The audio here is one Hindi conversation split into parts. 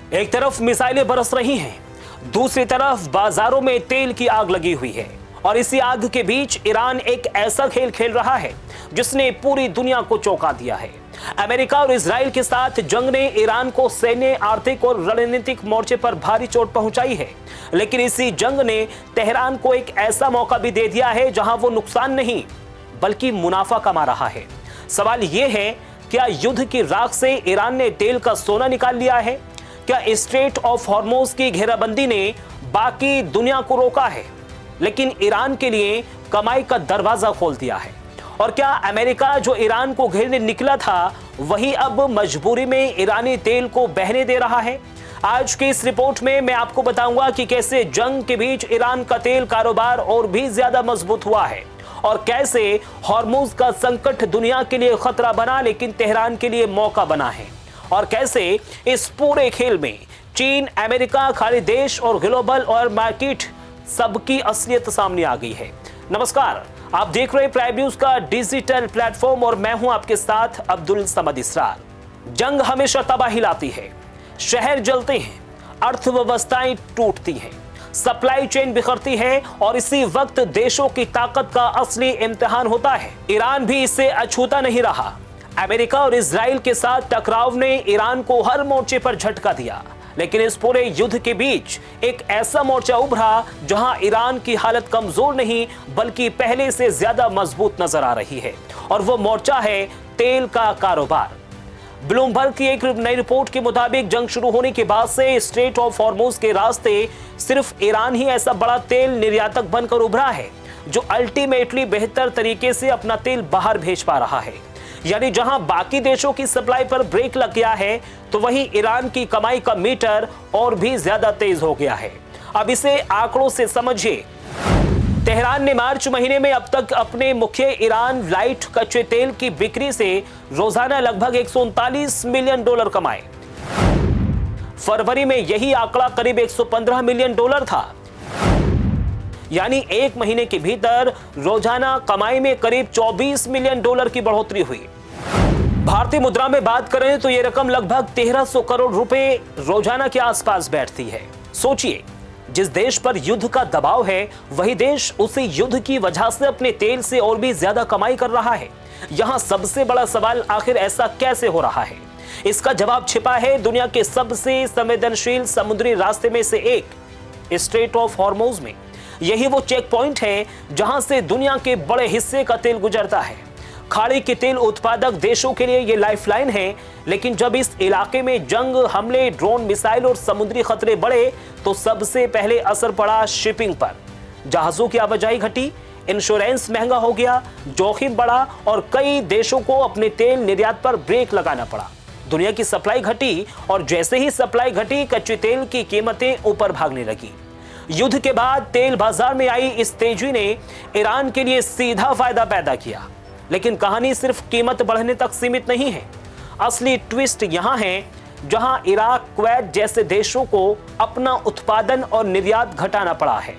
एक तरफ मिसाइलें बरस रही हैं, दूसरी तरफ बाजारों में तेल की आग लगी हुई है और इसी आग के बीच ईरान एक ऐसा खेल खेल रहा है जिसने पूरी दुनिया को चौंका दिया है। अमेरिका और इजराइल के साथ जंग ने ईरान को सैन्य, आर्थिक और रणनीतिक मोर्चे पर भारी चोट पहुंचाई है, लेकिन इसी जंग ने तेहरान को एक ऐसा मौका भी दे दिया है जहां वो नुकसान नहीं बल्कि मुनाफा कमा रहा है। सवाल यह है, क्या युद्ध की राख से ईरान ने तेल का सोना निकाल लिया है? क्या स्ट्रेट ऑफ हॉर्मोज की घेराबंदी ने बाकी दुनिया को रोका है लेकिन ईरान के लिए कमाई का दरवाजा खोल दिया है? और क्या अमेरिका जो ईरान को घेरने निकला था वही अब मजबूरी में ईरानी तेल को बहने दे रहा है? आज की इस रिपोर्ट में मैं आपको बताऊंगा कि कैसे जंग के बीच ईरान का तेल कारोबार और भी ज्यादा मजबूत हुआ है और कैसे हॉर्मुज का संकट दुनिया के लिए खतरा बना लेकिन तेहरान के लिए मौका बना है, और कैसे इस पूरे खेल में चीन, अमेरिका, खाड़ी देश और ग्लोबल ऑयल मार्केट सबकी असलियत सामने आ गई है। नमस्कार, आप देख रहे हैं प्राइम न्यूज का डिजिटल प्लेटफॉर्म और मैं हूं आपके साथ अब्दुल समद इसरार। जंग हमेशा तबाही लाती है, शहर जलते हैं, अर्थव्यवस्थाएं टूटती हैं, सप्लाई चेन बिखरती है और इसी वक्त देशों की ताकत का असली इम्तिहान होता है। ईरान भी इससे अछूता नहीं रहा। अमेरिका और इजराइल के साथ टकराव ने ईरान को हर मोर्चे पर झटका दिया, लेकिन इस पूरे युद्ध के बीच एक ऐसा मोर्चा उभरा जहां ईरान की हालत कमजोर नहीं बल्कि पहले से ज्यादा मजबूत नजर आ रही है, और वो मोर्चा है तेल का कारोबार। ब्लूमबर्ग की एक नई रिपोर्ट के मुताबिक जंग शुरू होने के बाद से स्ट्रेट ऑफ हॉर्मुज के रास्ते सिर्फ ईरान ही ऐसा बड़ा तेल निर्यातक बनकर उभरा है जो अल्टीमेटली बेहतर तरीके से अपना तेल बाहर भेज पा रहा है। यानी जहां बाकी देशों की सप्लाई पर ब्रेक लग गया है तो वहीं ईरान की कमाई का मीटर और भी ज्यादा तेज हो गया है। अब इसे आंकड़ों से समझिए। तेहरान ने मार्च महीने में अब तक अपने मुख्य ईरान लाइट कच्चे तेल की बिक्री से रोजाना लगभग 139 मिलियन डॉलर कमाए। फरवरी में यही आंकड़ा करीब 115 मिलियन डॉलर था। यानी एक महीने के भीतर रोजाना कमाई में करीब 24 मिलियन डॉलर की बढ़ोतरी हुई। भारतीय मुद्रा में बात करें तो यह रकम लगभग 1300 करोड़ रुपए रोजाना के आसपास बैठती है। सोचिए, जिस देश पर युद्ध का दबाव है वही देश उसी युद्ध की वजह से अपने तेल से और भी ज्यादा कमाई कर रहा है। यहां सबसे बड़ा सवाल, आखिर ऐसा कैसे हो रहा है? इसका जवाब छिपा है दुनिया के सबसे संवेदनशील समुद्री रास्ते में से एक स्ट्रेट ऑफ हॉर्मुज में। यही वो चेक पॉइंट है जहां से दुनिया के बड़े हिस्से का तेल गुजरता है। खाड़ी के तेल उत्पादक देशों के लिए ये लाइफलाइन है, लेकिन जब इस इलाके में जंग, हमले, ड्रोन, मिसाइल और समुद्री खतरे बढ़े तो सबसे पहले असर पड़ा शिपिंग पर। जहाजों की आवाजाही घटी, इंश्योरेंस महंगा हो गया, जोखिम बढ़ा और कई देशों को अपने तेल निर्यात पर ब्रेक लगाना पड़ा। दुनिया की सप्लाई घटी और जैसे ही सप्लाई घटी कच्चे तेल की कीमतें ऊपर भागने लगी। युद्ध के बाद तेल बाजार में आई इस तेजी ने ईरान के लिए सीधा फायदा पैदा किया, लेकिन कहानी सिर्फ कीमत बढ़ने तक सीमित नहीं है। असली ट्विस्ट यहां है जहां इराक, कुवैत जैसे देशों को अपना उत्पादन और निर्यात घटाना पड़ा है,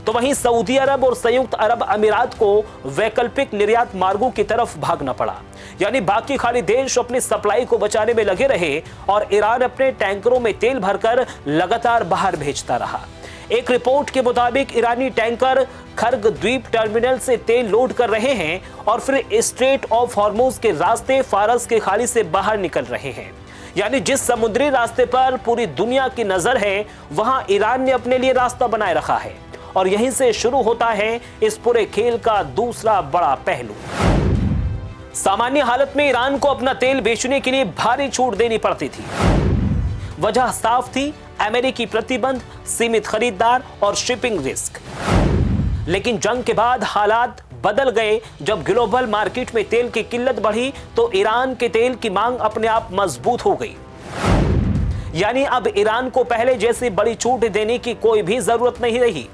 तो वहीं सऊदी अरब और संयुक्त अरब अमीरात को वैकल्पिक निर्यात मार्गों की तरफ भागना पड़ा। यानी बाकी खाड़ी देश अपनी सप्लाई को बचाने में लगे रहे और ईरान अपने टैंकरों में तेल भरकर लगातार बाहर भेजता रहा। एक रिपोर्ट के मुताबिक ईरानी टैंकर खर्ग द्वीप टर्मिनल से तेल लोड कर रहे हैं और फिर स्ट्रेट ऑफ हॉर्मुज के रास्ते फारस की खाड़ी से बाहर निकल रहे हैं। यानी जिस समुद्री रास्ते पर पूरी दुनिया की नजर है वहां ईरान ने अपने लिए रास्ता बनाए रखा है, और यहीं से शुरू होता है इस पूरे खेल का दूसरा बड़ा पहलू। सामान्य हालत में ईरान को अपना तेल बेचने के लिए भारी छूट देनी पड़ती थी। वजह साफ थी, अमेरिकी प्रतिबंध, सीमित खरीदार और शिपिंग रिस्क। लेकिन जंग के बाद हालात बदल गए। जब ग्लोबल मार्केट में तेल की किल्लत बढ़ी तो ईरान के तेल की मांग अपने आप मजबूत हो गई। यानी अब ईरान को पहले जैसी बड़ी छूट देने की कोई भी जरूरत नहीं रही।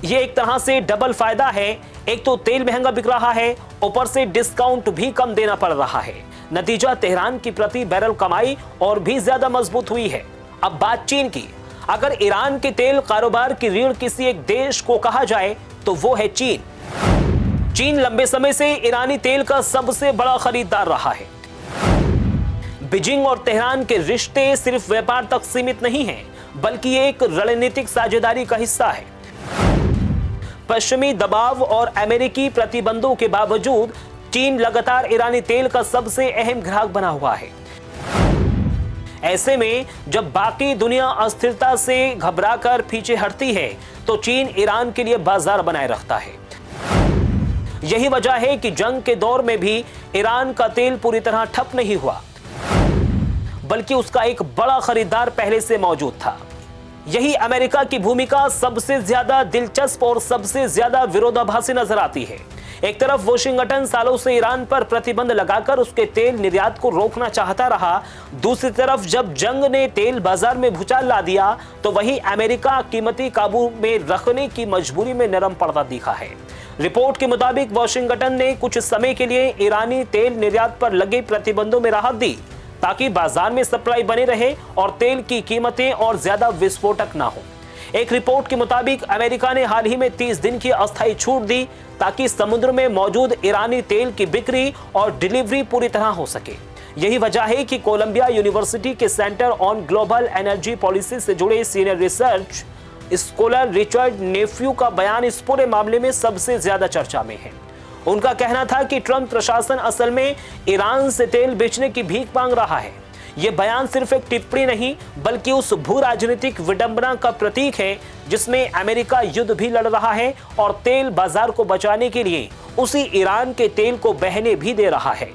यह एक तरह से डबल फायदा है। एक तो तेल महंगा बिक रहा है, ऊपर से डिस्काउंट भी कम देना पड़ रहा है। नतीजा, तेहरान की प्रति बैरल कमाई और भी ज्यादा मजबूत हुई है। अब बात चीन की। अगर ईरान के तेल कारोबार की रीढ़ किसी एक देश को कहा जाए तो वो है चीन। चीन लंबे समय से ईरानी तेल का सबसे बड़ा खरीदार रहा है। बीजिंग और तेहरान के रिश्ते सिर्फ व्यापार तक सीमित नहीं हैं, बल्कि एक रणनीतिक साझेदारी का हिस्सा है। पश्चिमी दबाव और अमेरिकी प्रतिबंधों के बावजूद चीन लगातार ईरानी तेल का सबसे अहम ग्राहक बना हुआ है। ऐसे में जब बाकी दुनिया अस्थिरता से घबराकर पीछे हटती है, तो चीन ईरान के लिए बाजार बनाए रखता है। यही वजह है कि जंग के दौर में भी ईरान का तेल पूरी तरह ठप नहीं हुआ, बल्कि उसका एक बड़ा खरीदार पहले से मौजूद था। यही अमेरिका की भूमिका सबसे ज्यादा दिलचस्प और सबसे ज्यादा विरोधाभासी नजर आती है। एक तरफ वाशिंगटन सालों से ईरान पर प्रतिबंध लगाकर उसके तेल निर्यात को रोकना चाहता रहा, दूसरी तरफ जब जंग ने तेल बाजार में भूचाल ला दिया, तो वही अमेरिका कीमती काबू में रखने की मजबूरी में नरम पड़ता दिखा है। रिपोर्ट के मुताबिक वाशिंगटन ने कुछ समय के लिए ईरानी तेल निर्यात पर लगे प्रतिबंधों में राहत दी, ताकि बाजार में सप्लाई बनी रहे और तेल की कीमतें और ज्यादा विस्फोटक ना हो। एक रिपोर्ट के मुताबिक अमेरिका ने हाल ही में 30 दिन की अस्थायी छूट दी, ताकि समुद्र में मौजूद ईरानी तेल की बिक्री और डिलीवरी पूरी तरह हो सके। यही वजह है कि कोलंबिया यूनिवर्सिटी के centre on global energy policy से जुड़े senior research scholar Richard Nephew का बयान इस पूरे मामले में सबसे ज्यादा चर्चा में है। उनका कहना था कि ट्रंप प्रशासन असल में ईरान से तेल बेचने की भीख मांग रहा है। यह बयान सिर्फ एक टिप्पणी नहीं, बल्कि उस भू राजनीतिक विडंबना का प्रतीक है जिसमें अमेरिका युद्ध भी लड़ रहा है और तेल बाजार को बचाने के लिए उसी ईरान के तेल को बहने भी दे रहा है,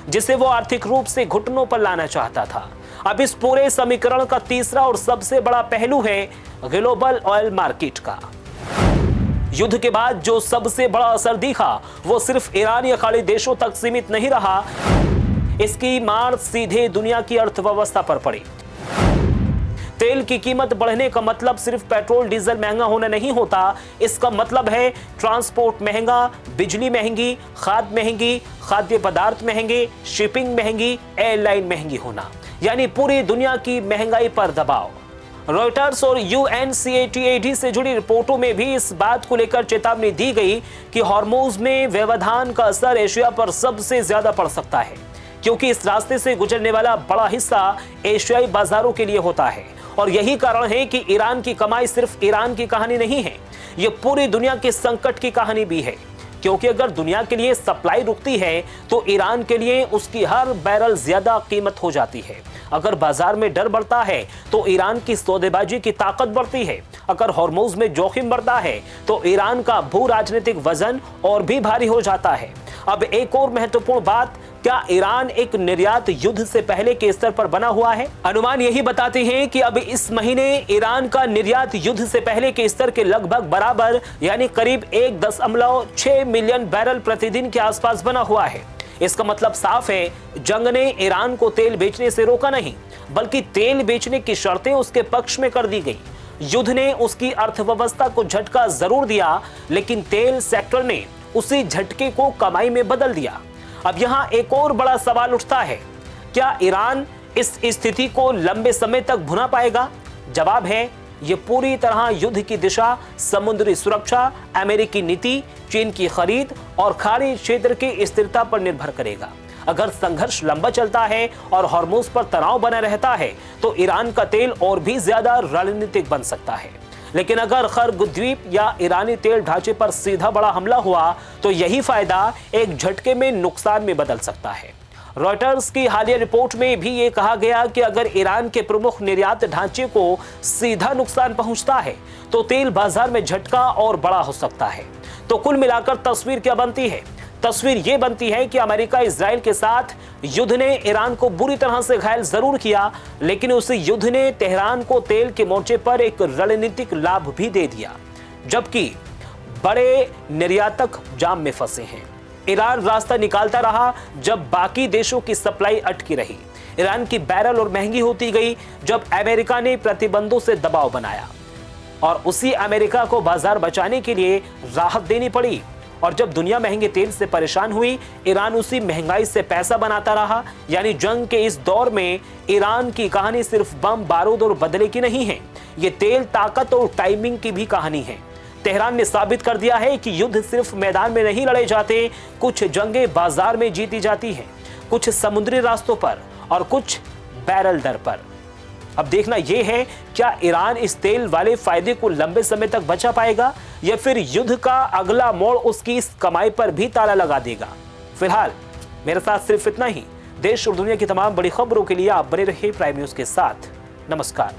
जिसे वो आर्थिक रूप से घुटनों पर लाना चाहता था। अब इस पूरे समीकरण का तीसरा और सबसे बड़ा पहलू है ग्लोबल ऑयल मार्केट का। युद्ध के बाद जो सबसे बड़ा असर दिखा, वो सिर्फ ईरान या खाड़ी देशों तक सीमित नहीं रहा, इसकी मार सीधे दुनिया की अर्थव्यवस्था पर पड़ी। तेल की कीमत बढ़ने का मतलब सिर्फ पेट्रोल डीजल महंगा होना नहीं होता, इसका मतलब है ट्रांसपोर्ट महंगा, बिजली महंगी, खाद महंगी, खाद्य पदार्थ महंगे, शिपिंग महंगी, एयरलाइन महंगी होना, यानी पूरी दुनिया की महंगाई पर दबाव। रॉयटर्स और UNCTAD से जुड़ी रिपोर्टों में भी इस बात को लेकर चेतावनी दी गई कि हॉर्मुज में व्यवधान का असर एशिया पर सबसे ज्यादा पड़ सकता है, क्योंकि इस रास्ते से गुजरने वाला बड़ा हिस्सा एशियाई बाजारों के लिए होता है। और यही कारण है कि ईरान की कमाई सिर्फ ईरान की कहानी नहीं है, ये पूरी दुनिया के संकट की कहानी भी है। क्योंकि अगर दुनिया के लिए सप्लाई रुकती है, तो ईरान के लिए उसकी हर बैरल ज्यादा कीमत हो जाती है। अगर बाजार में डर बढ़ता है, तो ईरान की सौदेबाजी की ताकत बढ़ती है। अगर हॉर्मुज में जोखिम बढ़ता है, तो ईरान का भू राजनीतिक वजन और भी भारी हो जाता है। अब एक और महत्वपूर्ण बात, क्या ईरान एक निर्यात युद्ध से पहले के स्तर पर बना हुआ है? अनुमान यही बताते हैं कि अब इस महीने ईरान का निर्यात युद्ध से पहले के स्तर के लगभग बराबर, यानी करीब 1.6 मिलियन बैरल प्रतिदिन के आसपास बना हुआ है। इसका मतलब साफ है, जंग ने ईरान को तेल बेचने से रोका नहीं, बल्कि तेल बेचने की शर्तें उसके पक्ष में कर दी गई। युद्ध ने उसकी अर्थव्यवस्था को झटका जरूर दिया, लेकिन तेल सेक्टर ने उसी झटके को कमाई में बदल दिया। अब यहाँ एक और बड़ा सवाल उठता है, क्या ईरान इस स्थिति को लंबे समय तक भुना पाएगा? जवाब है, ये पूरी तरह युद्ध की दिशा, समुद्री सुरक्षा, अमेरिकी नीति, चीन की खरीद और खाड़ी क्षेत्र की स्थिरता पर निर्भर करेगा। अगर संघर्ष लंबा चलता है और हॉर्मुज पर तनाव बना रहता है, तो ईरान का तेल और भी ज्यादा रणनीतिक बन सकता है। लेकिन अगर खर्ग द्वीप या ईरानी तेल ढांचे पर सीधा बड़ा हमला हुआ, तो यही फायदा एक झटके में नुकसान में बदल सकता है। रॉयटर्स की हालिया रिपोर्ट में भी ये कहा गया कि अगर ईरान के प्रमुख निर्यात ढांचे को सीधा नुकसान पहुंचता है, तो तेल बाजार में झटका और बड़ा हो सकता है। तो कुल मिलाकर तस्वीर क्या बनती है? तस्वीर ये बनती है कि अमेरिका इजराइल के साथ युद्ध ने ईरान को बुरी तरह से घायल जरूर किया, लेकिन उस युद्ध ने तेहरान को तेल के मोर्चे पर एक रणनीतिक लाभ भी दे दिया, जबकि बड़े निर्यातक जाम में फंसे हैं। ईरान रास्ता निकालता रहा जब बाकी देशों की सप्लाई अटकी रही। ईरान की बैरल और महंगी होती गई जब अमेरिका ने प्रतिबंधों से दबाव बनाया, और उसी अमेरिका को बाजार बचाने के लिए राहत देनी पड़ी। और जब दुनिया महंगे तेल से परेशान हुई, ईरान उसी महंगाई से पैसा बनाता रहा। यानी जंग के इस दौर में ईरान की कहानी सिर्फ बम, बारूद और बदले की नहीं है, ये तेल, ताकत और टाइमिंग की भी कहानी है। तेहरान ने साबित कर दिया है कि युद्ध सिर्फ मैदान में नहीं लड़े जाते, कुछ जंगें बाजार में जीती जाती हैं, कुछ समुद्री रास्तों पर और कुछ बैरल दर पर। अब देखना यह है, क्या ईरान इस तेल वाले फायदे को लंबे समय तक बचा पाएगा या फिर युद्ध का अगला मोड़ उसकी इस कमाई पर भी ताला लगा देगा। फिलहाल मेरे साथ सिर्फ इतना ही। देश और दुनिया की तमाम बड़ी खबरों के लिए आप बने रहिए प्राइम न्यूज के साथ। नमस्कार।